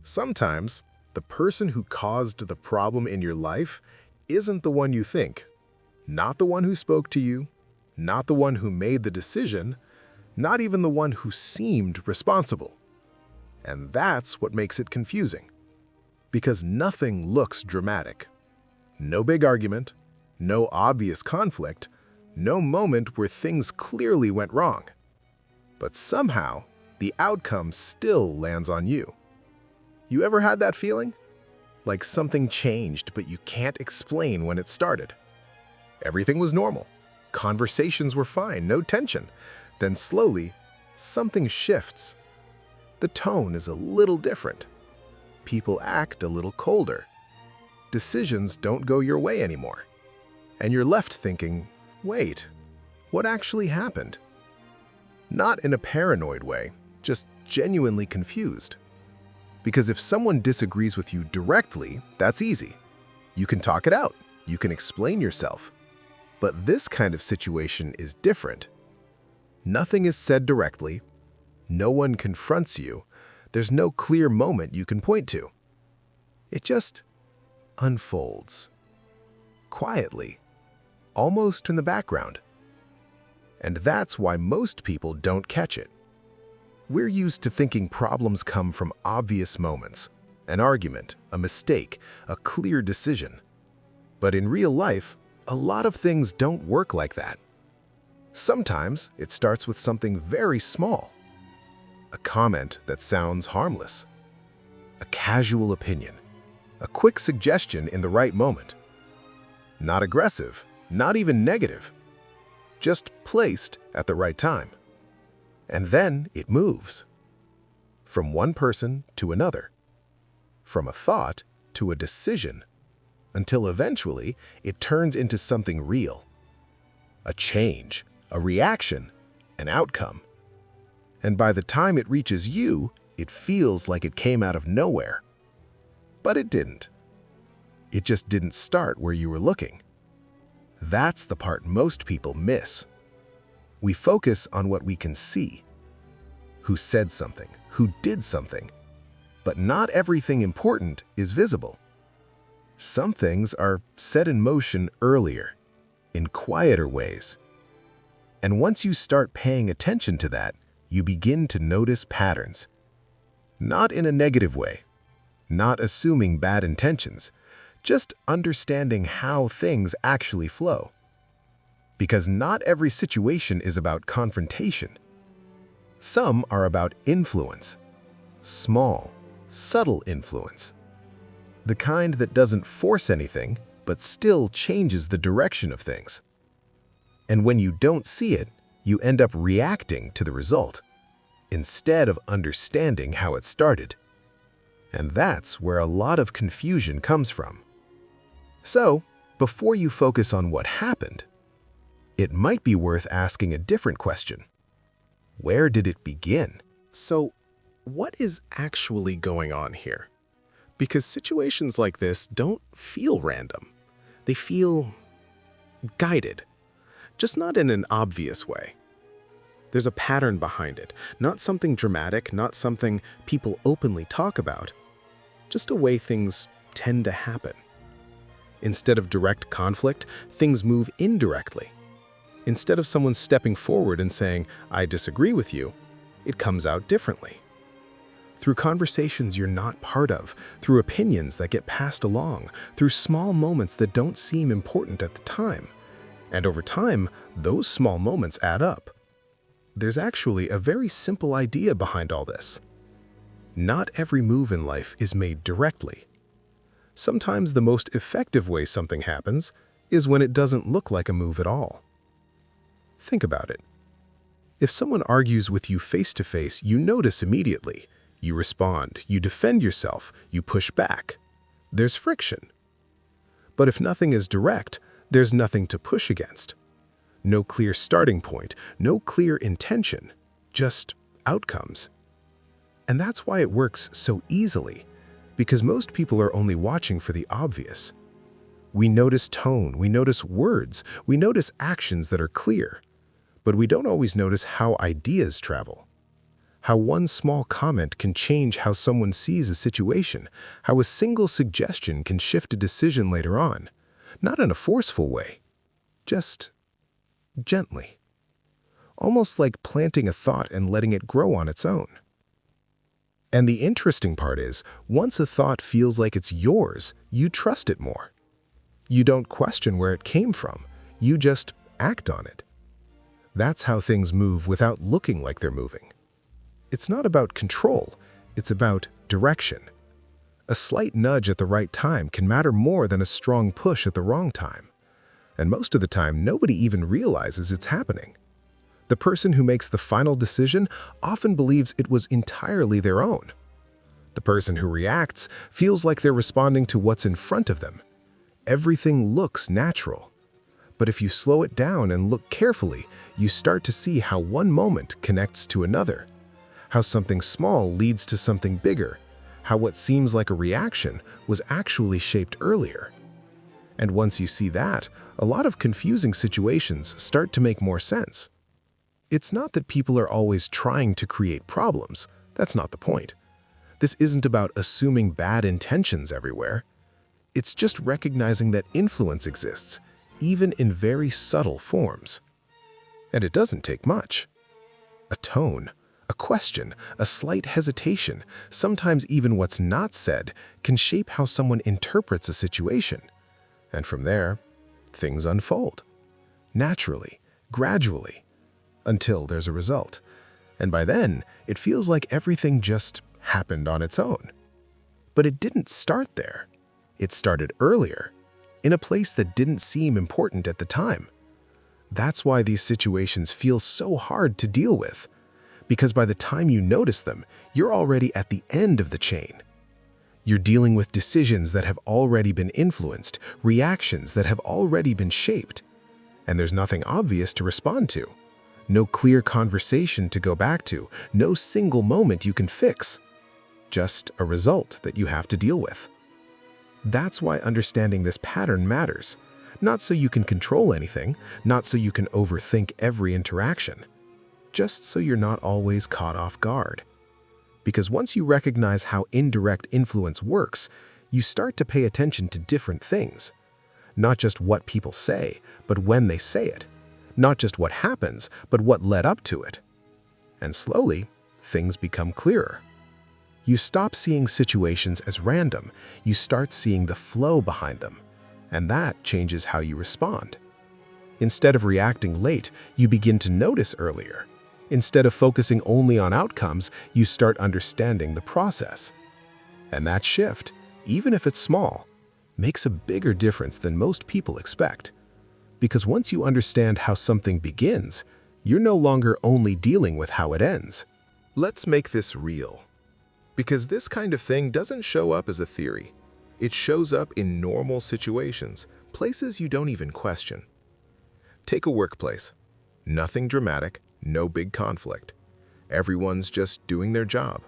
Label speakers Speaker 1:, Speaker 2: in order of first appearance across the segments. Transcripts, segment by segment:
Speaker 1: Sometimes, the person who caused the problem in your life isn't the one you think. Not the one who spoke to you, not the one who made the decision, not even the one who seemed responsible. And that's what makes it confusing. Because nothing looks dramatic. No big argument, no obvious conflict, no moment where things clearly went wrong. But somehow, the outcome still lands on you. You ever had that feeling? Like something changed, but you can't explain when it started. Everything was normal. Conversations were fine, no tension. Then slowly, something shifts. The tone is a little different. People act a little colder. Decisions don't go your way anymore. And you're left thinking, wait, what actually happened? Not in a paranoid way, just genuinely confused. Because if someone disagrees with you directly, that's easy. You can talk it out. You can explain yourself. But this kind of situation is different. Nothing is said directly. No one confronts you. There's no clear moment you can point to. It just unfolds. Quietly. Almost in the background. And that's why most people don't catch it. We're used to thinking problems come from obvious moments, an argument, a mistake, a clear decision. But in real life, a lot of things don't work like that. Sometimes it starts with something very small. A comment that sounds harmless. A casual opinion. A quick suggestion in the right moment. Not aggressive, not even negative. Just placed at the right time. And then it moves. From one person to another. From a thought to a decision. Until eventually it turns into something real. A change, a reaction, an outcome. And by the time it reaches you, it feels like it came out of nowhere. But it didn't. It just didn't start where you were looking. That's the part most people miss. We focus on what we can see. Who said something, who did something. But not everything important is visible. Some things are set in motion earlier, in quieter ways. And once you start paying attention to that, you begin to notice patterns. Not in a negative way, not assuming bad intentions, just understanding how things actually flow. Because not every situation is about confrontation. Some are about influence. Small, subtle influence. The kind that doesn't force anything, but still changes the direction of things. And when you don't see it, you end up reacting to the result, instead of understanding how it started. And that's where a lot of confusion comes from. So, before you focus on what happened, it might be worth asking a different question. Where did it begin?
Speaker 2: So, what is actually going on here? Because situations like this don't feel random. They feel guided, just not in an obvious way. There's a pattern behind it, not something dramatic, not something people openly talk about, just a way things tend to happen. Instead of direct conflict, things move indirectly. Instead of someone stepping forward and saying, "I disagree with you," it comes out differently. Through conversations you're not part of, through opinions that get passed along, through small moments that don't seem important at the time. And over time, those small moments add up. There's actually a very simple idea behind all this. Not every move in life is made directly. Sometimes the most effective way something happens is when it doesn't look like a move at all. Think about it. If someone argues with you face to face, you notice immediately. You respond, you defend yourself, you push back. There's friction. But if nothing is direct, there's nothing to push against. No clear starting point, no clear intention, just outcomes. And that's why it works so easily, because most people are only watching for the obvious. We notice tone, we notice words, we notice actions that are clear, but we don't always notice how ideas travel. How one small comment can change how someone sees a situation, how a single suggestion can shift a decision later on. Not in a forceful way, just gently. Almost like planting a thought and letting it grow on its own. And the interesting part is, once a thought feels like it's yours, you trust it more. You don't question where it came from, you just act on it. That's how things move without looking like they're moving. It's not about control, it's about direction. A slight nudge at the right time can matter more than a strong push at the wrong time. And most of the time, nobody even realizes it's happening. The person who makes the final decision often believes it was entirely their own. The person who reacts feels like they're responding to what's in front of them. Everything looks natural. But if you slow it down and look carefully, you start to see how one moment connects to another, how something small leads to something bigger, how what seems like a reaction was actually shaped earlier. And once you see that, a lot of confusing situations start to make more sense. It's not that people are always trying to create problems. That's not the point. This isn't about assuming bad intentions everywhere. It's just recognizing that influence exists, even in very subtle forms. And it doesn't take much. A tone, a question, a slight hesitation, sometimes even what's not said, can shape how someone interprets a situation. And from there, things unfold. Naturally, gradually, until there's a result. And by then, it feels like everything just happened on its own. But it didn't start there. It started earlier, in a place that didn't seem important at the time. That's why these situations feel so hard to deal with, because by the time you notice them, you're already at the end of the chain. You're dealing with decisions that have already been influenced, reactions that have already been shaped, and there's nothing obvious to respond to. No clear conversation to go back to, no single moment you can fix. Just a result that you have to deal with. That's why understanding this pattern matters. Not so you can control anything, not so you can overthink every interaction. Just so you're not always caught off guard. Because once you recognize how indirect influence works, you start to pay attention to different things. Not just what people say, but when they say it. Not just what happens, but what led up to it. And slowly, things become clearer. You stop seeing situations as random, you start seeing the flow behind them, and that changes how you respond. Instead of reacting late, you begin to notice earlier. Instead of focusing only on outcomes, you start understanding the process. And that shift, even if it's small, makes a bigger difference than most people expect. Because once you understand how something begins, you're no longer only dealing with how it ends. Let's make this real. Because this kind of thing doesn't show up as a theory. It shows up in normal situations, places you don't even question. Take a workplace. Nothing dramatic, no big conflict. Everyone's just doing their job.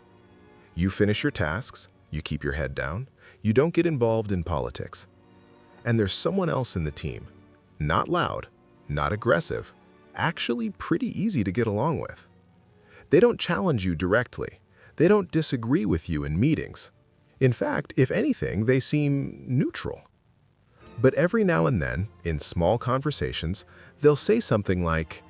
Speaker 2: You finish your tasks, you keep your head down, you don't get involved in politics. And there's someone else in the team. Not loud, not aggressive, actually pretty easy to get along with. They don't challenge you directly. They don't disagree with you in meetings. In fact, if anything, they seem neutral. But every now and then, in small conversations, they'll say something like,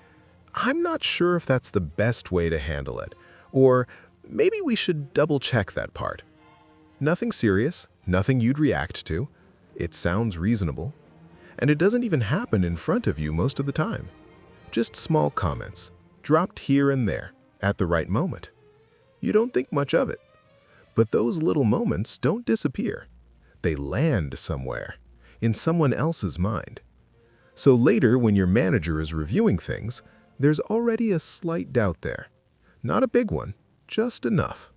Speaker 2: "I'm not sure if that's the best way to handle it," or "maybe we should double-check that part." Nothing serious, nothing you'd react to. It sounds reasonable. And it doesn't even happen in front of you most of the time. Just small comments, dropped here and there, at the right moment. You don't think much of it. But those little moments don't disappear. They land somewhere, in someone else's mind. So later, when your manager is reviewing things, there's already a slight doubt there. Not a big one, just enough.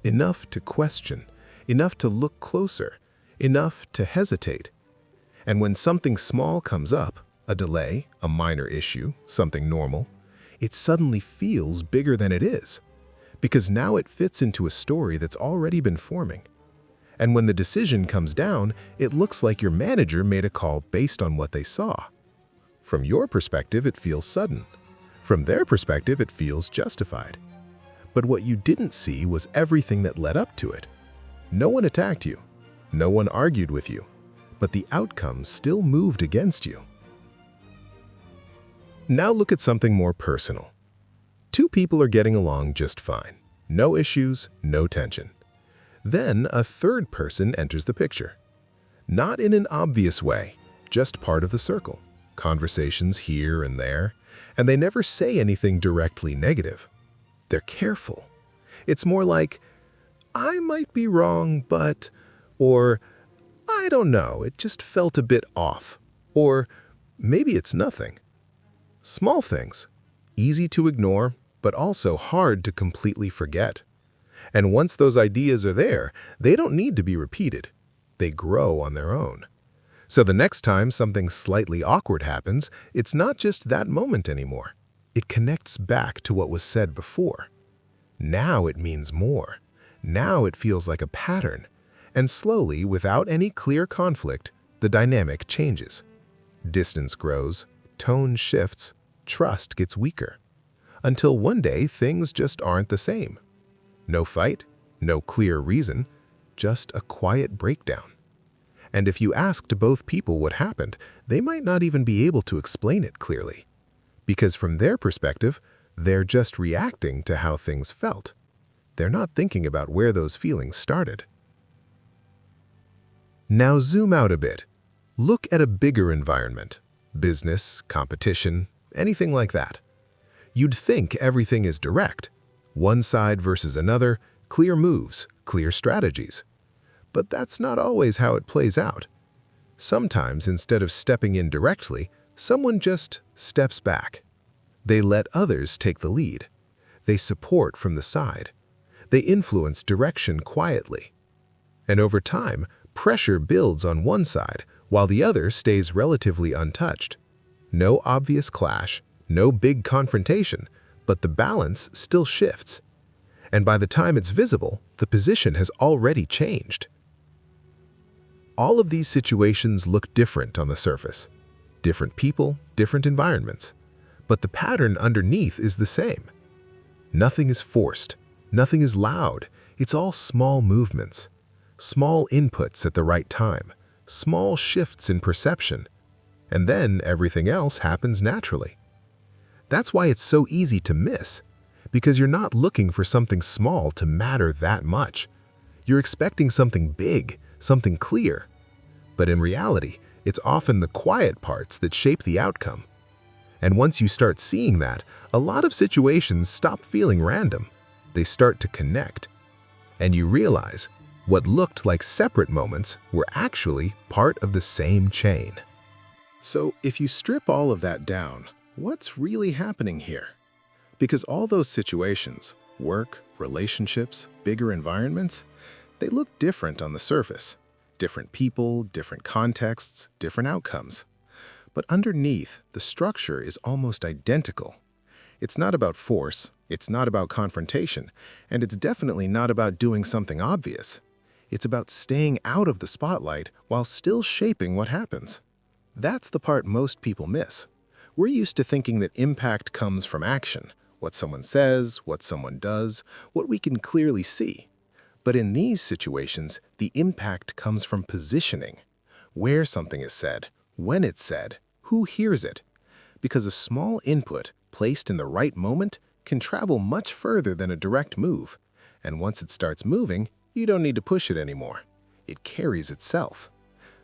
Speaker 2: Enough to question, enough to look closer, enough to hesitate. And when something small comes up, a delay, a minor issue, something normal, it suddenly feels bigger than it is. Because now it fits into a story that's already been forming. And when the decision comes down, it looks like your manager made a call based on what they saw. From your perspective, it feels sudden. From their perspective, it feels justified.
Speaker 1: But what you didn't see was everything that led up to it. No one attacked you. No one argued with you. But the outcome still moved against you. Now look at something more personal. Two people are getting along just fine. No issues, no tension. Then a third person enters the picture. Not in an obvious way, just part of the circle. Conversations here and there, and they never say anything directly negative. They're careful. It's more like, I might be wrong, but, or, I don't know, it just felt a bit off, or maybe it's nothing. Small things, easy to ignore, but also hard to completely forget. And once those ideas are there, they don't need to be repeated. They grow on their own. So the next time something slightly awkward happens, it's not just that moment anymore. It connects back to what was said before. Now it means more. Now it feels like a pattern. And slowly, without any clear conflict, the dynamic changes. Distance grows, tone shifts, trust gets weaker. Until one day, things just aren't the same. No fight, no clear reason, just a quiet breakdown. And if you asked both people what happened, they might not even be able to explain it clearly. Because from their perspective, they're just reacting to how things felt. They're not thinking about where those feelings started. Now zoom out a bit. Look at a bigger environment. Business, competition, anything like that. You'd think everything is direct. One side versus another, clear moves, clear strategies. But that's not always how it plays out. Sometimes, instead of stepping in directly, someone just steps back. They let others take the lead. They support from the side. They influence direction quietly. And over time, pressure builds on one side, while the other stays relatively untouched. No obvious clash, no big confrontation, but the balance still shifts. And by the time it's visible, the position has already changed. All of these situations look different on the surface. Different people, different environments. But the pattern underneath is the same. Nothing is forced. Nothing is loud. It's all small movements. Small inputs at the right time. Small shifts in perception. And then everything else happens naturally. That's why it's so easy to miss. Because you're not looking for something small to matter that much. You're expecting something big, something clear. But in reality, it's often the quiet parts that shape the outcome. And once you start seeing that, a lot of situations stop feeling random. They start to connect. And you realize what looked like separate moments were actually part of the same chain. So if you strip all of that down, what's really happening here? Because all those situations, work, relationships, bigger environments, they look different on the surface. Different people, different contexts, different outcomes. But underneath, the structure is almost identical. It's not about force, it's not about confrontation, and it's definitely not about doing something obvious. It's about staying out of the spotlight while still shaping what happens. That's the part most people miss. We're used to thinking that impact comes from action, what someone says, what someone does, what we can clearly see. But in these situations, the impact comes from positioning. Where something is said, when it's said, who hears it. Because a small input, placed in the right moment, can travel much further than a direct move. And once it starts moving, you don't need to push it anymore. It carries itself.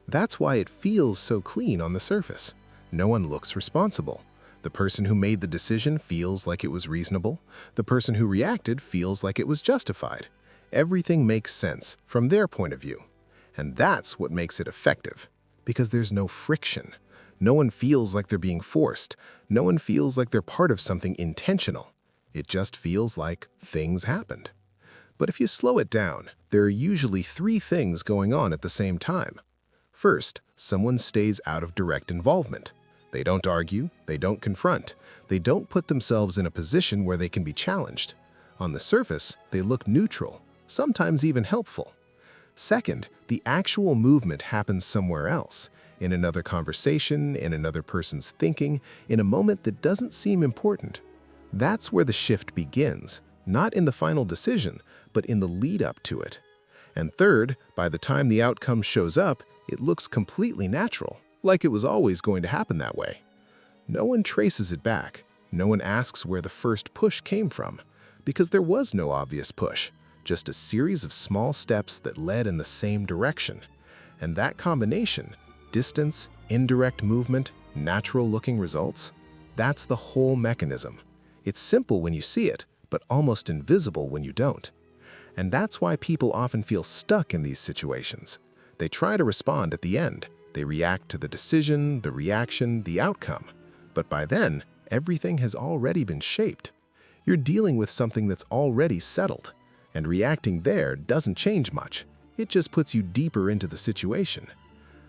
Speaker 1: That's why it feels so clean on the surface. No one looks responsible. The person who made the decision feels like it was reasonable. The person who reacted feels like it was justified. Everything makes sense from their point of view. And that's what makes it effective. Because there's no friction. No one feels like they're being forced. No one feels like they're part of something intentional. It just feels like things happened. But if you slow it down, there are usually three things going on at the same time. First, someone stays out of direct involvement. They don't argue, they don't confront, they don't put themselves in a position where they can be challenged. On the surface, they look neutral, sometimes even helpful. Second, the actual movement happens somewhere else, in another conversation, in another person's thinking, in a moment that doesn't seem important. That's where the shift begins,
Speaker 2: not in the final decision, but in the lead up to it. And third, by the time the outcome shows up, it looks completely natural, like it was always going to happen that way. No one traces it back. No one asks where the first push came from, because there was no obvious push, just a series of small steps that led in the same direction. And that combination, distance, indirect movement, natural-looking results, that's the whole mechanism. It's simple when you see it, but almost invisible when you don't. And that's why people often feel stuck in these situations. They try to respond at the end. They react to the decision, the reaction, the outcome. But by then, everything has already been shaped. You're dealing with something that's already settled. And reacting there doesn't change much. It just puts you deeper into the situation.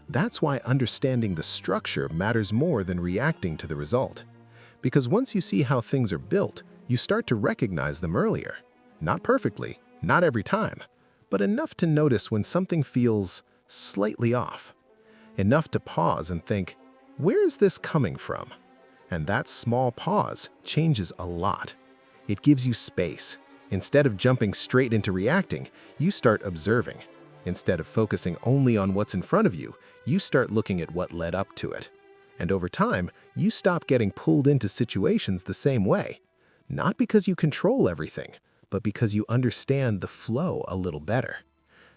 Speaker 2: That's why understanding the structure matters more than reacting to the result. Because once you see how things are built, you start to recognize them earlier. Not perfectly, not every time, but enough to notice when something feels slightly off. Enough to pause and think, where is this coming from? And that small pause changes a lot. It gives you space. Instead of jumping straight into reacting, you start observing. Instead of focusing only on what's in front of you, you start looking at what led up to it. And over time, you stop getting pulled into situations the same way. Not because you control everything, but because you understand the flow a little better.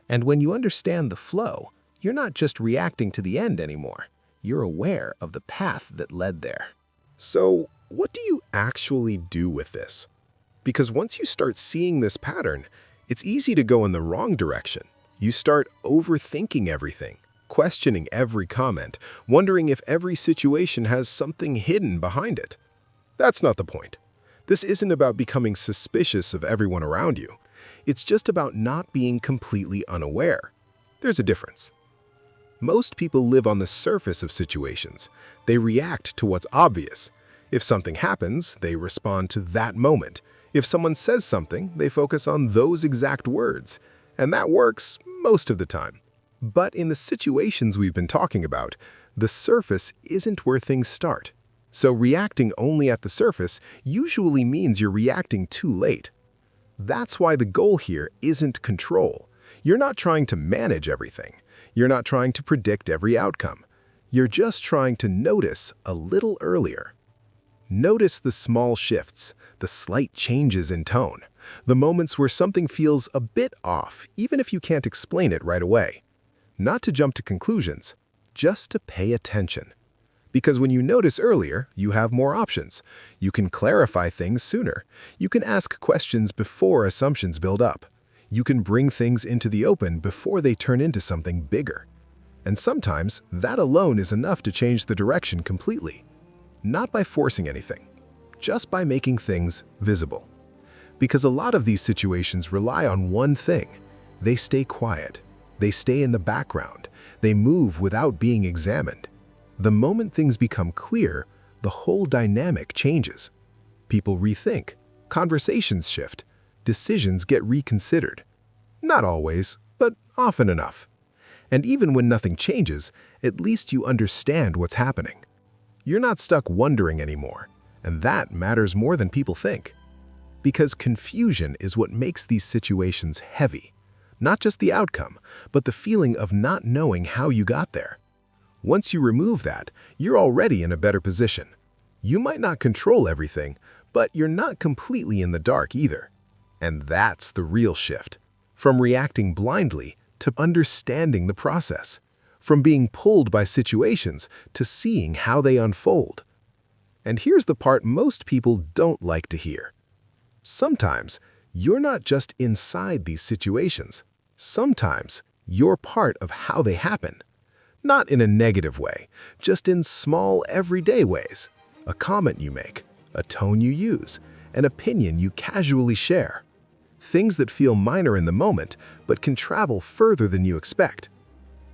Speaker 2: And when you understand the flow, you're not just reacting to the end anymore. You're aware of the path that led there. So, what do you actually do with this? Because once you start seeing this pattern, it's easy to go in the wrong direction. You start overthinking everything, questioning every comment, wondering if every situation has something hidden behind it. That's not the point. This isn't about becoming suspicious of everyone around you. It's just about not being completely unaware. There's a difference. Most people live on the surface of situations. They react to what's obvious. If something happens, they respond to that moment. If someone says something, they focus on those exact words. And that works most of the time. But in the situations we've been talking about, the surface isn't where things start. So reacting only at the surface usually means you're reacting too late. That's why the goal here isn't control. You're not trying to manage everything. You're not trying to predict every outcome. You're just trying to notice a little earlier. Notice the small shifts, the slight changes in tone, the moments where something feels a bit off, even if you can't explain it right away. Not to jump to conclusions, just to pay attention. Because when you notice earlier, you have more options. You can clarify things sooner. You can ask questions before assumptions build up. You can bring things into the open before they turn into something bigger. And sometimes, that alone is enough to change the direction completely. Not by forcing anything, just by making things visible. Because a lot of these situations rely on one thing. They stay quiet. They stay in the background. They move without being examined. The moment things become clear, the whole dynamic changes. People rethink, conversations shift, decisions get reconsidered. Not always, but often enough. And even when nothing changes, at least you understand what's happening. You're not stuck wondering anymore, and that matters more than people think. Because confusion is what makes these situations heavy. Not just the outcome, but the feeling of not knowing how you got there. Once you remove that, you're already in a better position. You might not control everything, but you're not completely in the dark either. And that's the real shift. From reacting blindly to understanding the process. From being pulled by situations to seeing how they unfold. And here's the part most people don't like to hear. Sometimes, you're not just inside these situations. Sometimes, you're part of how they happen. Not in a negative way, just in small, everyday ways. A comment you make, a tone you use, an opinion you casually share. Things that feel minor in the moment, but can travel further than you expect.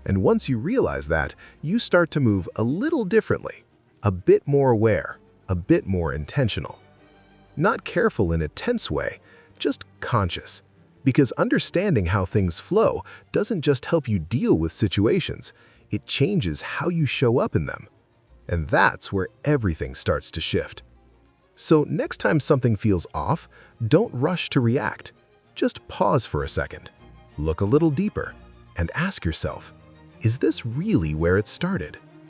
Speaker 2: And once you realize that, you start to move a little differently, a bit more aware, a bit more intentional. Not careful in a tense way, just conscious. Because understanding how things flow doesn't just help you deal with situations, it changes how you show up in them. And that's where everything starts to shift. So next time something feels off,
Speaker 1: Don't rush to react. Just pause for a second. Look a little deeper and ask yourself, is this really where it started?